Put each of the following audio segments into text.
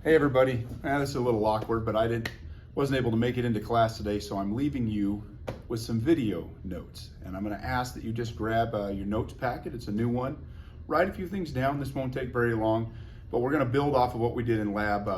Hey everybody, this is a little awkward, but wasn't able to make it into class today, so I'm leaving you with some video notes. And I'm gonna ask that you just grab your notes packet, it's a new one. Write a few things down, this won't take very long, but we're gonna build off of what we did in lab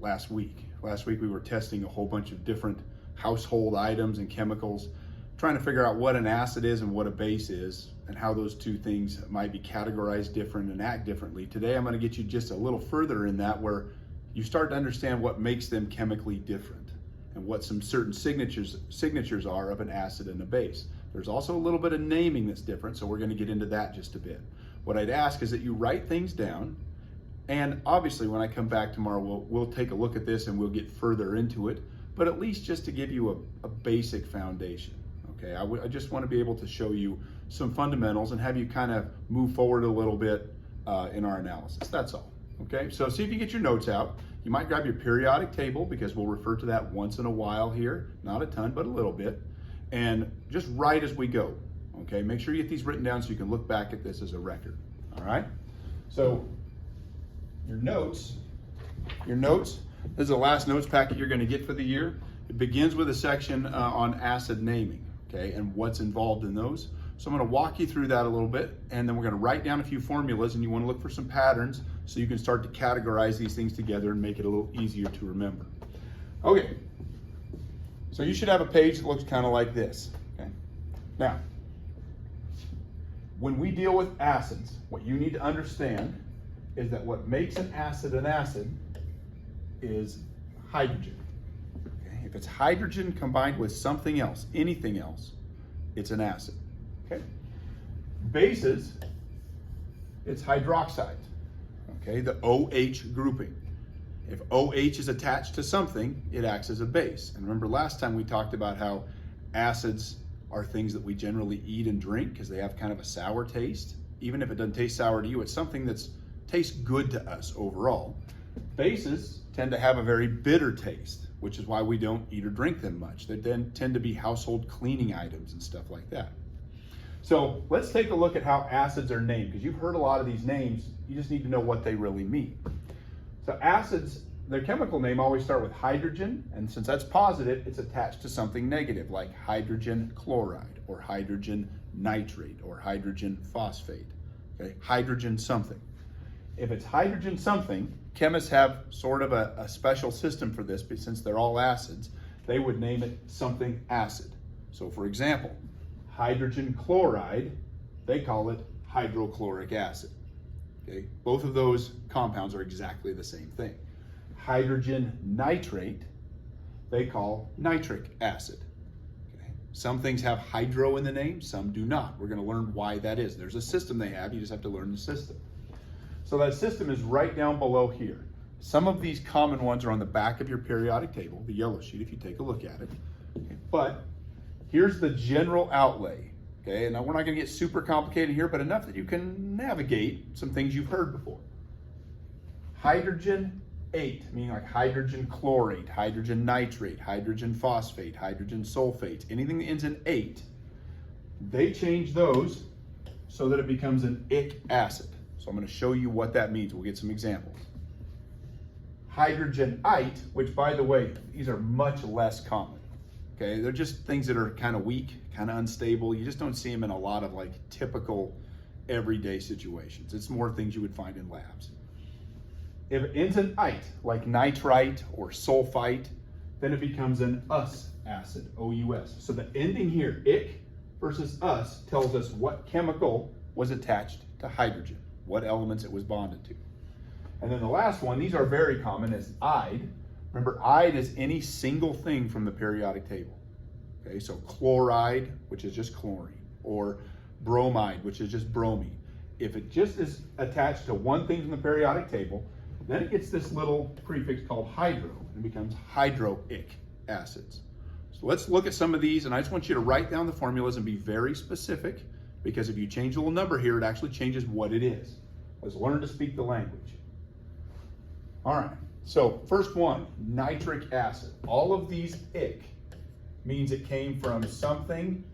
last week. Last week we were testing a whole bunch of different household items and chemicals, trying to figure out what an acid is and what a base is, and how those two things might be categorized different and act differently. Today I'm gonna get you just a little further in that, where you start to understand what makes them chemically different and what some certain signatures are of an acid and a base. There's also a little bit of naming that's different, so we're going to get into that just a bit. What I'd ask is that you write things down, and obviously when I come back tomorrow, we'll take a look at this and we'll get further into it, but at least just to give you a basic foundation. Okay, I just want to be able to show you some fundamentals and have you kind of move forward a little bit in our analysis. That's all. Okay, so see if you get your notes out. You might grab your periodic table, because we'll refer to that once in a while here, not a ton, but a little bit, and just write as we go. Okay, make sure you get these written down so you can look back at this as a record. All right, so your notes, this is the last notes packet you're going to get for the year. It begins with a section on acid naming, okay, and what's involved in those. So I'm going to walk you through that a little bit, and then we're going to write down a few formulas, and you want to look for some patterns so you can start to categorize these things together and make it a little easier to remember. Okay, so you should have a page that looks kind of like this. Okay, now, when we deal with acids, what you need to understand is that what makes an acid is hydrogen. Okay? If it's hydrogen combined with something else, anything else, it's an acid. Okay. Bases, it's hydroxide. Okay, the OH grouping. If OH is attached to something, it acts as a base. And remember last time we talked about how acids are things that we generally eat and drink because they have kind of a sour taste. Even if it doesn't taste sour to you, it's something that tastes good to us overall. Bases tend to have a very bitter taste, which is why we don't eat or drink them much. They then tend to be household cleaning items and stuff like that. So let's take a look at how acids are named, because you've heard a lot of these names, you just need to know what they really mean. So acids, their chemical name always start with hydrogen, and since that's positive, it's attached to something negative, like hydrogen chloride, or hydrogen nitrate, or hydrogen phosphate. Okay, hydrogen something. If it's hydrogen something, chemists have sort of a special system for this, but since they're all acids, they would name it something acid. So for example, hydrogen chloride, they call it hydrochloric acid. Okay, both of those compounds are exactly the same thing. Hydrogen nitrate, they call nitric acid. Okay, some things have hydro in the name, some do not. We're going to learn why that is. There's a system they have, you just have to learn the system. So that system is right down below here. Some of these common ones are on the back of your periodic table, the yellow sheet, if you take a look at it. Okay, but here's the general outlay, okay? And now we're not gonna get super complicated here, but enough that you can navigate some things you've heard before. Hydrogen 8, meaning like hydrogen chlorate, hydrogen nitrate, hydrogen phosphate, hydrogen sulfate, anything that ends in 8, they change those so that it becomes an ic acid. So I'm gonna show you what that means. We'll get some examples. Hydrogenite, which by the way, these are much less common. Okay, they're just things that are kind of weak, kind of unstable. You just don't see them in a lot of like typical everyday situations. It's more things you would find in labs. If it ends in ite, like nitrite or sulfite, then it becomes an us acid, O-U-S. So the ending here, ic versus us, tells us what chemical was attached to hydrogen, what elements it was bonded to. And then the last one, these are very common, is ide. Remember, ide is any single thing from the periodic table. Okay, so chloride, which is just chlorine, or bromide, which is just bromine. If it just is attached to one thing from the periodic table, then it gets this little prefix called hydro, and becomes hydroic acids. So let's look at some of these, and I just want you to write down the formulas and be very specific, because if you change a little number here, it actually changes what it is. Let's learn to speak the language. All right. So first one, nitric acid. All of these ic means it came from something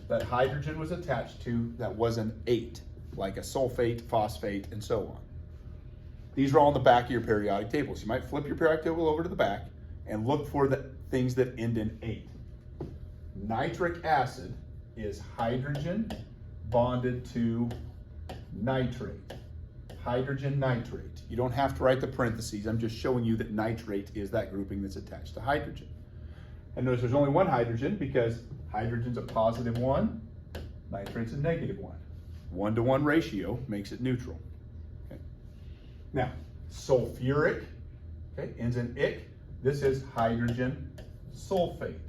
that hydrogen was attached to that was an 8, like a sulfate, phosphate, and so on. These are all on the back of your periodic table. So you might flip your periodic table over to the back and look for the things that end in 8. Nitric acid is hydrogen bonded to nitrate. Hydrogen nitrate. You don't have to write the parentheses. I'm just showing you that nitrate is that grouping that's attached to hydrogen. And notice there's only one hydrogen because hydrogen's a +1, nitrate's a -1. 1-to-1 ratio makes it neutral. Okay. Now, sulfuric, okay, ends in ic. This is hydrogen sulfate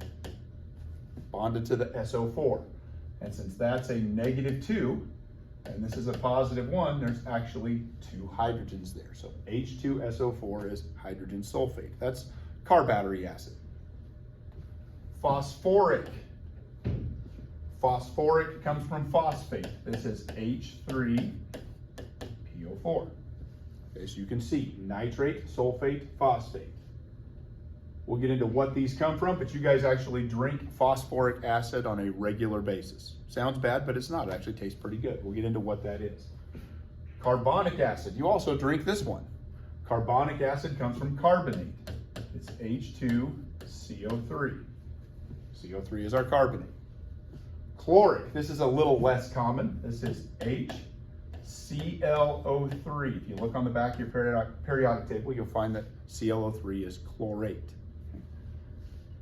bonded to the SO4. And since that's a -2, and this is a +1, there's actually 2 hydrogens there. So H2SO4 is hydrogen sulfate. That's car battery acid. Phosphoric. Phosphoric comes from phosphate. This is H3PO4. Okay, so you can see nitrate, sulfate, phosphate. We'll get into what these come from, but you guys actually drink phosphoric acid on a regular basis. Sounds bad, but it's not. It actually tastes pretty good. We'll get into what that is. Carbonic acid. You also drink this one. Carbonic acid comes from carbonate. It's H2CO3. CO3 is our carbonate. Chloric. This is a little less common. This is HClO3. If you look on the back of your periodic table, you'll find that ClO3 is chlorate.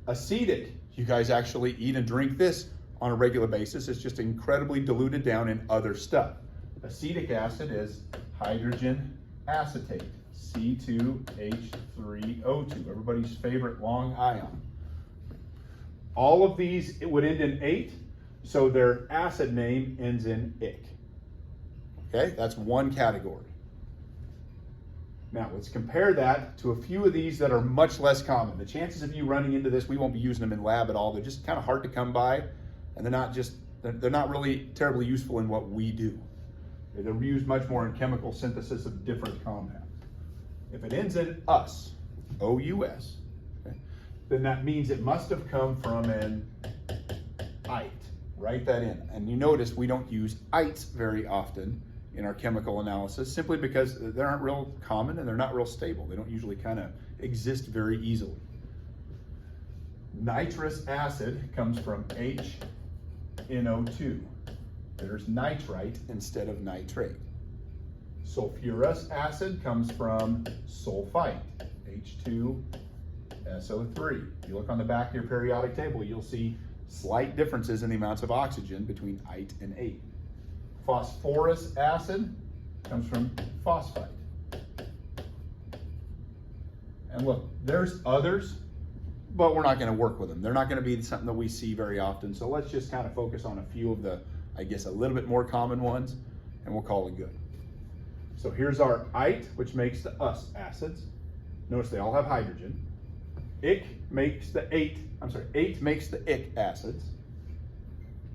Acetic. You guys actually eat and drink this on a regular basis. It's just incredibly diluted down in other stuff. Acetic acid is hydrogen acetate, C2H3O2, everybody's favorite long ion. All of these, it would end in 8, so their acid name ends in ic. Okay, that's one category. Now let's compare that to a few of these that are much less common. The chances of you running into this, we won't be using them in lab at all. They're just kind of hard to come by, and they're not really terribly useful in what we do. They're used much more in chemical synthesis of different compounds. If it ends in us, O-U-S, okay, then that means it must have come from an ite. Write that in. And you notice we don't use ites very often in our chemical analysis simply because they aren't real common and they're not real stable. They don't usually kind of exist very easily. Nitrous acid comes from HNO2. There's nitrite instead of nitrate. Sulfurous acid comes from sulfite, H2SO3. If you look on the back of your periodic table, you'll see slight differences in the amounts of oxygen between ite and ate. Phosphorus acid comes from phosphite. And look, there's others, but we're not going to work with them. They're not going to be something that we see very often. So let's just kind of focus on a few of the, I guess, a little bit more common ones, and we'll call it good. So here's our ite, which makes the us acids. Notice they all have hydrogen. Ate makes the ic acids.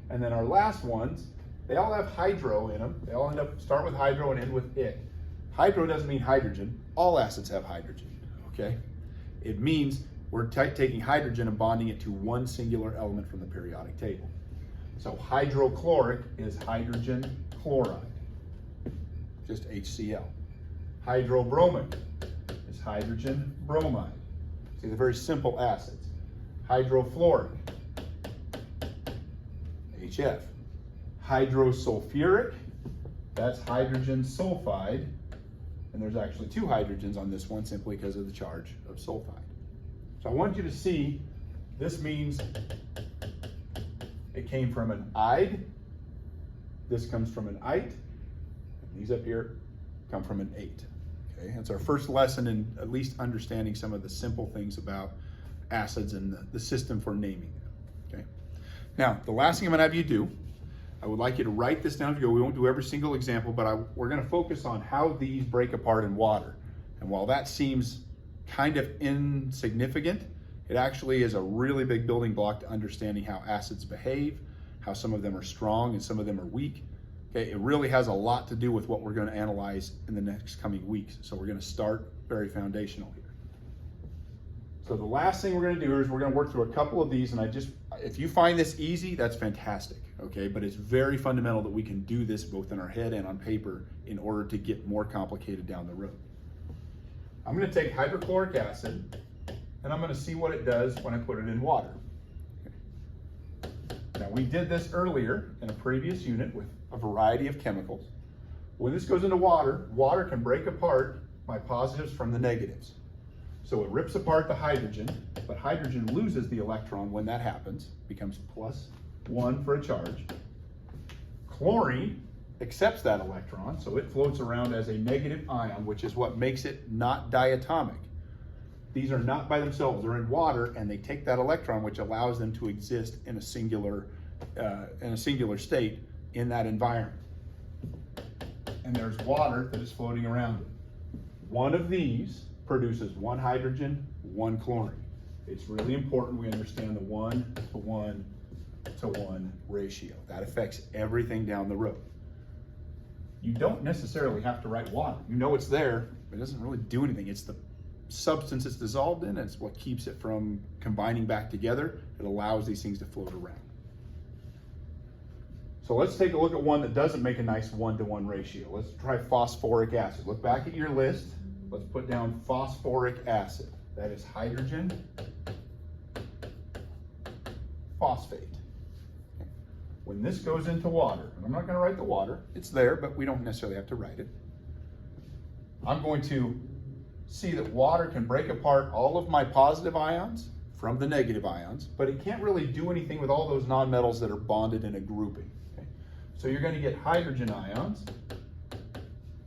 And then our last ones, they all have hydro in them. They all start with hydro and end with ic. Hydro doesn't mean hydrogen. All acids have hydrogen, okay? It means we're taking hydrogen and bonding it to one singular element from the periodic table. So hydrochloric is hydrogen chloride, just HCl. Hydrobromic is hydrogen bromide. See, they're very simple acids. Hydrofluoric, HF. Hydrosulfuric, that's hydrogen sulfide, and there's actually 2 hydrogens on this one simply because of the charge of sulfide. So I want you to see, this means it came from an ide, this comes from an ite, and these up here come from an ate. Okay, that's our first lesson in at least understanding some of the simple things about acids and the system for naming them. Okay. Now, the last thing I'm going to have you do, I would like you to write this down. We won't do every single example, but we're going to focus on how these break apart in water. And while that seems kind of insignificant, it actually is a really big building block to understanding how acids behave, how some of them are strong and some of them are weak. Okay, it really has a lot to do with what we're going to analyze in the next coming weeks. So we're going to start very foundational here. So the last thing we're going to do is we're going to work through a couple of these, and if you find this easy, that's fantastic, okay? But it's very fundamental that we can do this both in our head and on paper in order to get more complicated down the road. I'm going to take hydrochloric acid and I'm going to see what it does when I put it in water. Now we did this earlier in a previous unit with a variety of chemicals. When this goes into water, water can break apart my positives from the negatives. So it rips apart the hydrogen, but hydrogen loses the electron when that happens, becomes +1 for a charge. Chlorine accepts that electron, so it floats around as a negative ion, which is what makes it not diatomic. These are not by themselves, they're in water, and they take that electron, which allows them to exist in a singular state in that environment. And there's water that is floating around it. One of these produces 1 hydrogen, 1 chlorine. It's really important we understand the 1:1:1 ratio. That affects everything down the road. You don't necessarily have to write water. You know it's there, but it doesn't really do anything. It's the substance it's dissolved in, it's what keeps it from combining back together. It allows these things to float around. So let's take a look at one that doesn't make a nice 1:1 ratio. Let's try phosphoric acid. Look back at your list. Let's put down phosphoric acid. That is hydrogen phosphate. When this goes into water, and I'm not going to write the water, it's there, but we don't necessarily have to write it. I'm going to see that water can break apart all of my positive ions from the negative ions, but it can't really do anything with all those nonmetals that are bonded in a grouping. Okay? So you're going to get hydrogen ions,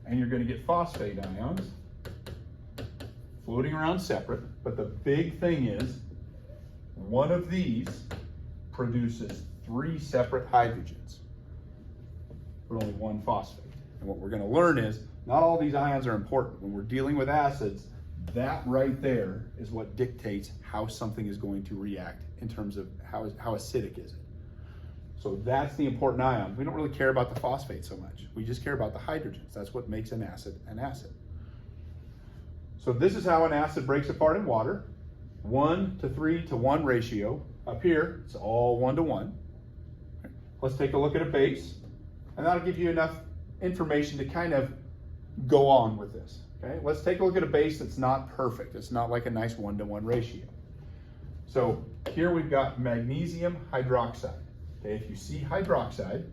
and you're going to get phosphate ions floating around separate, but the big thing is one of these produces 3 separate hydrogens, but only 1 phosphate. And what we're going to learn is not all these ions are important. When we're dealing with acids, that right there is what dictates how something is going to react in terms of how acidic is it. So that's the important ion. We don't really care about the phosphate so much. We just care about the hydrogens. That's what makes an acid an acid. So this is how an acid breaks apart in water. 1:3:1 ratio. Up here, it's all 1:1. Let's take a look at a base, and that'll give you enough information to kind of go on with this. Okay, let's take a look at a base that's not perfect. It's not like a nice 1:1 ratio. So here we've got magnesium hydroxide. Okay, if you see hydroxide,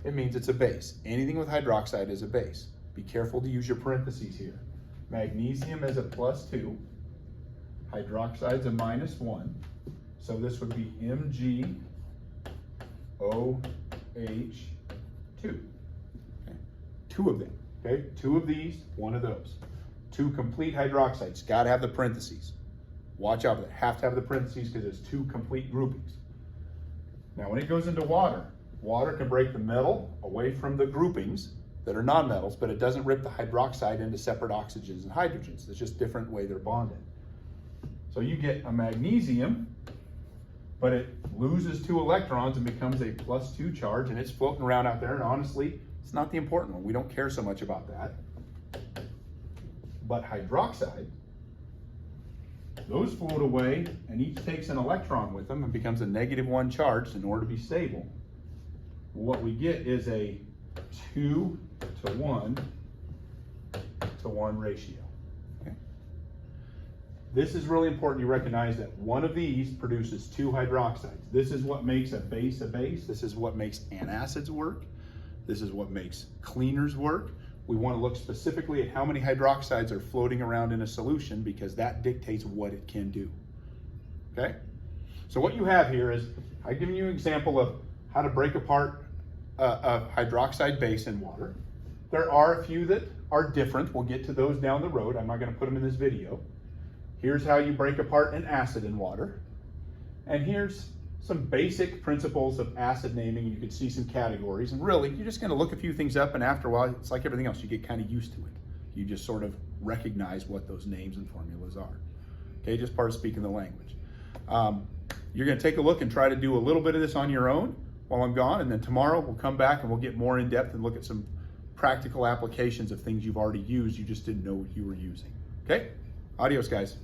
it means it's a base. Anything with hydroxide is a base. Be careful to use your parentheses here. Magnesium is a +2, hydroxide's a -1. So this would be MgOH2. Okay. 2 of them. Okay, 2 of these, 1 of those. 2 complete hydroxides. Got to have the parentheses. Watch out for that. Have to have the parentheses because it's 2 complete groupings. Now, when it goes into water, water can break the metal away from the groupings that are nonmetals, but it doesn't rip the hydroxide into separate oxygens and hydrogens. It's just a different way they're bonded. So you get a magnesium, but it loses 2 electrons and becomes a +2 charge, and it's floating around out there, and honestly, it's not the important one. We don't care so much about that. But hydroxide, those float away, and each takes an electron with them and becomes a -1 charged in order to be stable. What we get is a 2:1:1 ratio. Okay. This is really important you recognize that one of these produces 2 hydroxides. This is what makes a base a base. This is what makes antacids work. This is what makes cleaners work. We want to look specifically at how many hydroxides are floating around in a solution because that dictates what it can do. Okay? So what you have here is, I've given you an example of how to break apart a hydroxide base in water. There are a few that are different. We'll get to those down the road. I'm not going to put them in this video. Here's how you break apart an acid in water. And here's some basic principles of acid naming. You can see some categories. And really, you're just going to look a few things up, and after a while, it's like everything else. You get kind of used to it. You just sort of recognize what those names and formulas are. Okay, just part of speaking the language. You're going to take a look and try to do a little bit of this on your own while I'm gone, and then tomorrow we'll come back and we'll get more in depth and look at some practical applications of things you've already used, you just didn't know what you were using. Okay? Adios, guys.